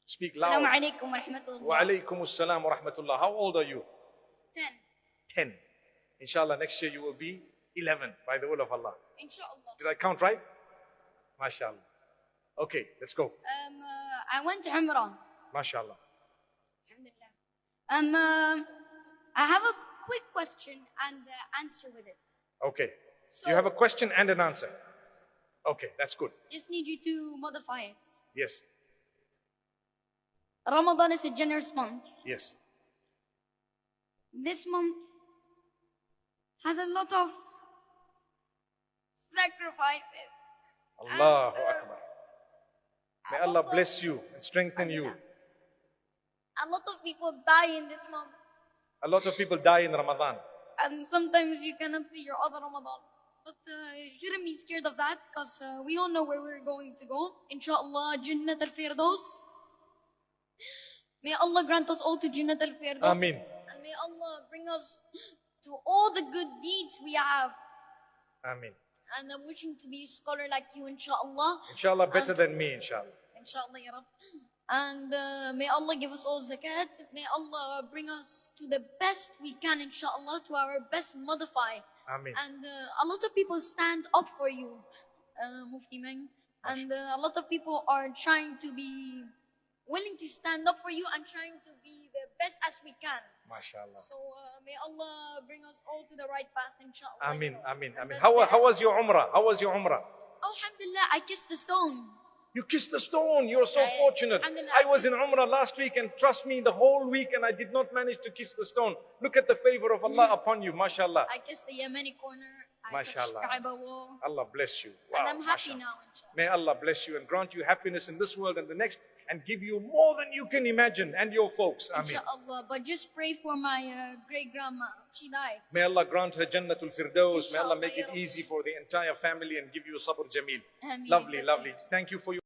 Speak loud. Assalamu alaikum wa rahmatullah. Wa alaykum assalam wa rahmatullah. How old are you? 10. 10. Inshallah, next year you will be 11 by the will of Allah. Inshallah. Did I count right? MashaAllah. Okay, let's go. I went to Umrah. MashaAllah. Alhamdulillah. I have a quick question and answer with it. Okay. So, You have a question and an answer. Okay, that's good. Just need you to modify it. Yes. Ramadan is a generous month. Yes. This month has a lot of sacrifices. Allahu Akbar. May Allah bless you and strengthen you. A lot of people die in this month. A lot of people die in Ramadan. And sometimes you cannot see your other Ramadan. But you shouldn't be scared of that because we all know where we're going to go. Inshallah, Jannat al-Firdaus. May Allah grant us all to Jannat al-Firdaus. Ameen. And may Allah bring us to all the good deeds we have. Ameen. And I'm wishing to be a scholar like you, inshallah. Inshallah, better than me, inshallah. Inshallah, ya Rabb. And may Allah give us all zakat. May Allah bring us to the best we can, inshallah, to our best modify. Ameen. And a lot of people stand up for you, Mufti Menk. And a lot of people are trying to be willing to stand up for you and trying to be the best as we can. MashaAllah. So may Allah bring us all to the right path, inshallah. Ameen, ameen, ameen. And How that's it. was your Umrah? How was your Umrah? Alhamdulillah, I kissed the stone. You kissed the stone. You're so Yeah, fortunate. Alhamdulillah. I was in Umrah last week and trust me, the whole week and I did not manage to kiss the stone. Look at the favor of Allah upon you, mashallah. I kissed the Yemeni corner. I touched Mashallah. Kaaba wall. Allah bless you. Wow, And I'm happy mashallah. now, inshallah. May Allah bless you and grant you happiness in this world and the next and give you more than you can imagine and your folks. Ameen. Inshallah. But just pray for my great grandma. She died. May Allah grant her Jannatul Firdaus. May Allah Inshallah, make ya it Rabbi. easy for the entire family and give you sabr jameel. Ameen. Lovely, lovely. Thank you for your